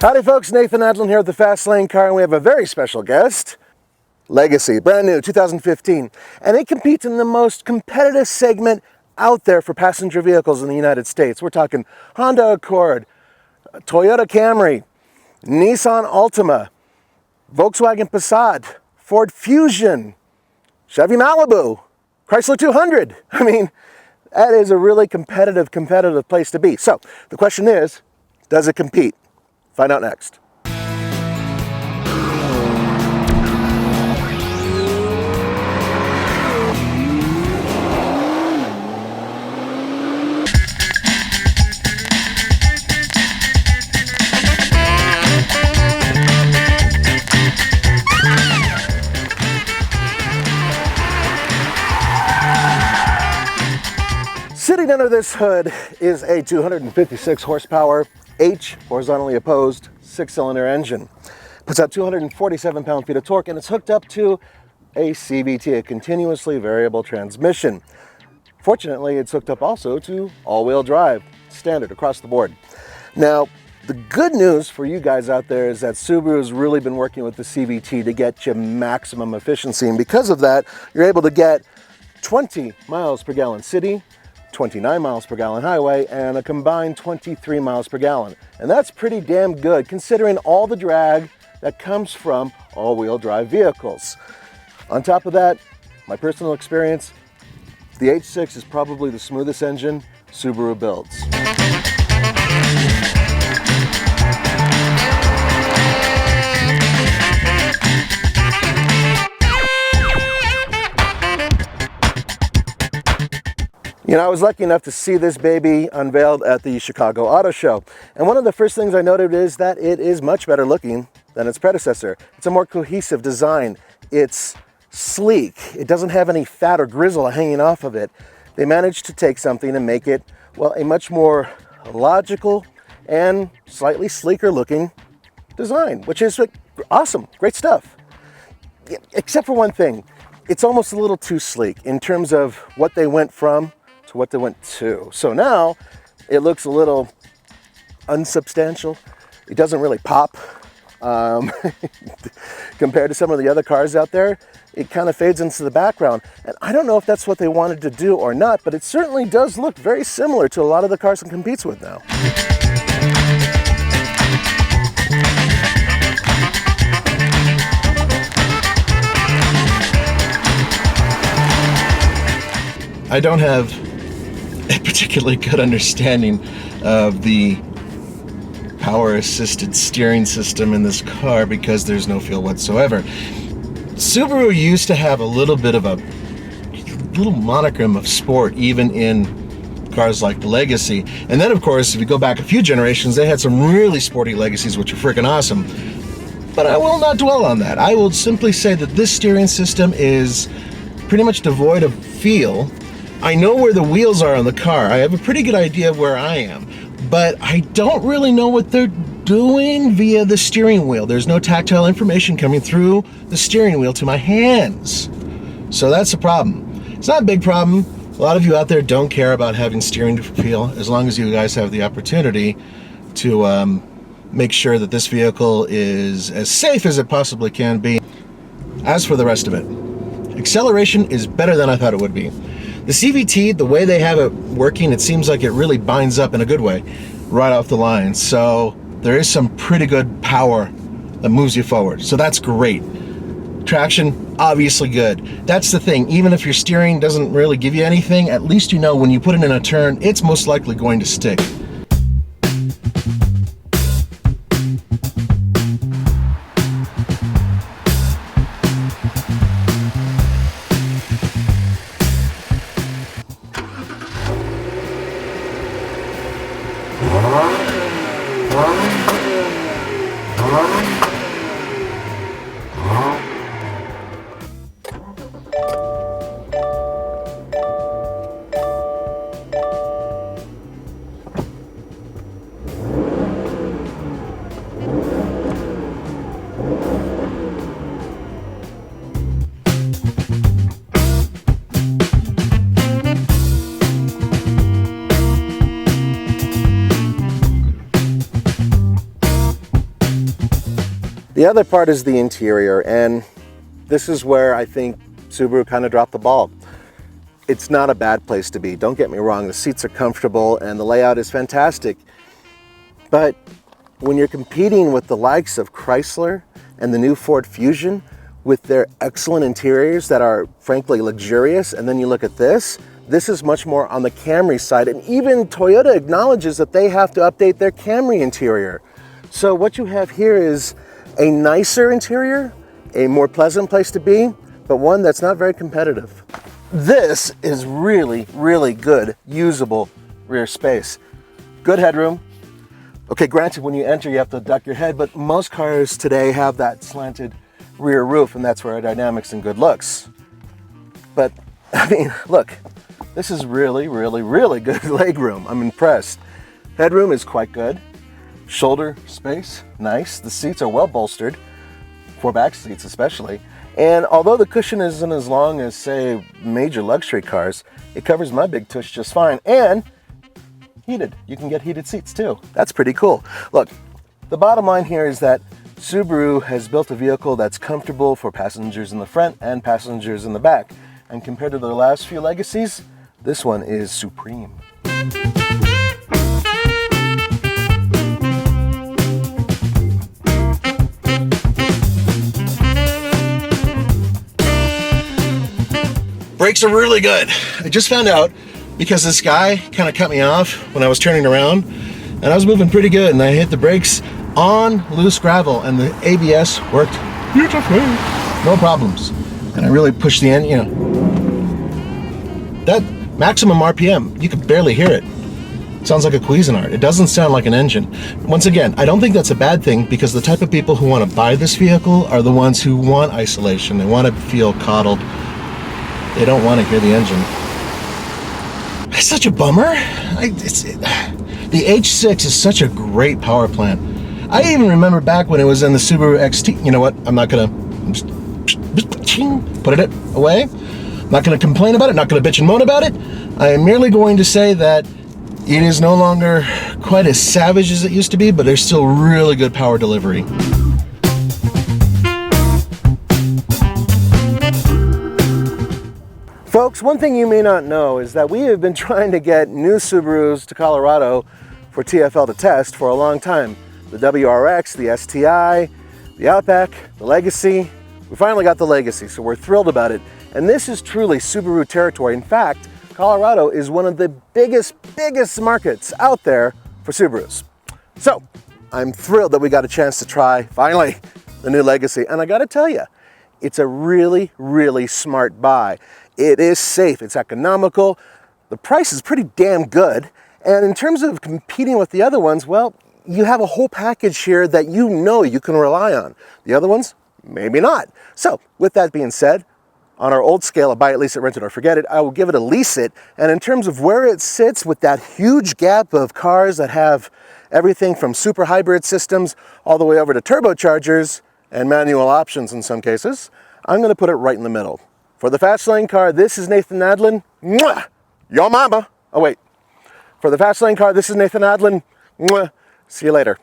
Howdy folks, Nathan Adlin here at the Fast Lane Car, and we have a very special guest. Legacy, brand new, 2015. And it competes in the most competitive segment out there for passenger vehicles in the United States. We're talking Honda Accord, Toyota Camry, Nissan Altima, Volkswagen Passat, Ford Fusion, Chevy Malibu, Chrysler 200. I mean, that is a really competitive place to be. So the question is, does it compete? Find out next. Sitting under this hood is a 256 horsepower H, horizontally opposed, 6-cylinder engine. Puts out 247 pound-feet of torque, and it's hooked up to a CVT, a continuously variable transmission. Fortunately, it's hooked up also to all-wheel drive, standard across the board. Now, the good news for you guys out there is that Subaru has really been working with the CVT to get you maximum efficiency, and because of that, you're able to get 20 miles per gallon city, 29 miles per gallon highway, and a combined 23 miles per gallon. And that's pretty damn good considering all the drag that comes from all-wheel drive vehicles. On top of that, my personal experience, the H6 is probably the smoothest engine Subaru builds. You know, I was lucky enough to see this baby unveiled at the Chicago Auto Show. And one of the first things I noted is that it is much better looking than its predecessor. It's a more cohesive design. It's sleek. It doesn't have any fat or grizzle hanging off of it. They managed to take something and make it, well, a much more logical and slightly sleeker looking design, which is awesome, great stuff. Except for one thing, it's almost a little too sleek in terms of what they went from to what they went to. So now it looks a little unsubstantial. It doesn't really pop. Compared to some of the other cars out there, it kind of fades into the background. And I don't know if that's what they wanted to do or not, but it certainly does look very similar to a lot of the cars it competes with now. I don't have a particularly good understanding of the power-assisted steering system in this car because there's no feel whatsoever. Subaru used to have a little bit of a little monochrome of sport even in cars like the Legacy. And then, of course, if you go back a few generations, they had some really sporty Legacies which are freaking awesome. But I will not dwell on that. I will simply say that this steering system is pretty much devoid of feel. I know where the wheels are on the car. I have a pretty good idea of where I am, but I don't really know what they're doing via the steering wheel. There's no tactile information coming through the steering wheel to my hands. So that's a problem. It's not a big problem. A lot of you out there don't care about having steering feel as long as you guys have the opportunity to make sure that this vehicle is as safe as it possibly can be. As for the rest of it, acceleration is better than I thought it would be. The CVT, the way they have it working, it seems like it really binds up in a good way right off the line. So there is some pretty good power that moves you forward. So that's great. Traction, obviously good. That's the thing. Even if your steering doesn't really give you anything, at least you know when you put it in a turn, it's most likely going to stick. The other part is the interior, and this is where I think Subaru kind of dropped the ball. It's not a bad place to be, don't get me wrong. The seats are comfortable and the layout is fantastic. But when you're competing with the likes of Chrysler and the new Ford Fusion with their excellent interiors that are frankly luxurious, and then you look at this is much more on the Camry side, and even Toyota acknowledges that they have to update their Camry interior. So what you have here is a nicer interior, a more pleasant place to be, but one that's not very competitive. This is really, really good, usable rear space. Good headroom. Okay, granted, when you enter, you have to duck your head, but most cars today have that slanted rear roof, and that's for aerodynamics and good looks. But, I mean, look, this is really, really, really good legroom. I'm impressed. Headroom is quite good. Shoulder space, nice. The seats are well bolstered, for back seats especially. And although the cushion isn't as long as, say, major luxury cars, it covers my big tush just fine. And heated. You can get heated seats too. That's pretty cool. Look, the bottom line here is that Subaru has built a vehicle that's comfortable for passengers in the front and passengers in the back. And compared to their last few legacies, this one is supreme. Brakes are really good. I just found out because this guy kind of cut me off when I was turning around, and I was moving pretty good, and I hit the brakes on loose gravel, and the ABS worked beautifully, no problems. And I really pushed the end, you know. That maximum RPM, you could barely hear it. It sounds like a Cuisinart. It doesn't sound like an engine. Once again, I don't think that's a bad thing, because the type of people who want to buy this vehicle are the ones who want isolation. They want to feel coddled. They don't want to hear the engine. It's such a bummer. The H6 is such a great power plant. I even remember back when it was in the Subaru XT. You know what? I'm not gonna put it away. I'm not gonna complain about it. Not gonna bitch and moan about it. I am merely going to say that it is no longer quite as savage as it used to be, but there's still really good power delivery. Folks, one thing you may not know is that we have been trying to get new Subarus to Colorado for TFL to test for a long time. The WRX, the STI, the Outback, the Legacy. We finally got the Legacy, so we're thrilled about it. And this is truly Subaru territory. In fact, Colorado is one of the biggest markets out there for Subarus. So, I'm thrilled that we got a chance to try, finally, the new Legacy. And I gotta tell you, it's a really, really smart buy. It is safe, it's economical, the price is pretty damn good, and in terms of competing with the other ones, well, you have a whole package here that you know you can rely on. The other ones, maybe not. So, with that being said, on our old scale of buy it, lease it, rent it, or forget it, I will give it a lease it, and in terms of where it sits with that huge gap of cars that have everything from super hybrid systems all the way over to turbochargers and manual options in some cases, I'm going to put it right in the middle. For the Fast Lane car, this is Nathan Adlin. Mwah! Your mama. Oh, wait. For the Fast Lane car, this is Nathan Adlin. Mwah! See you later.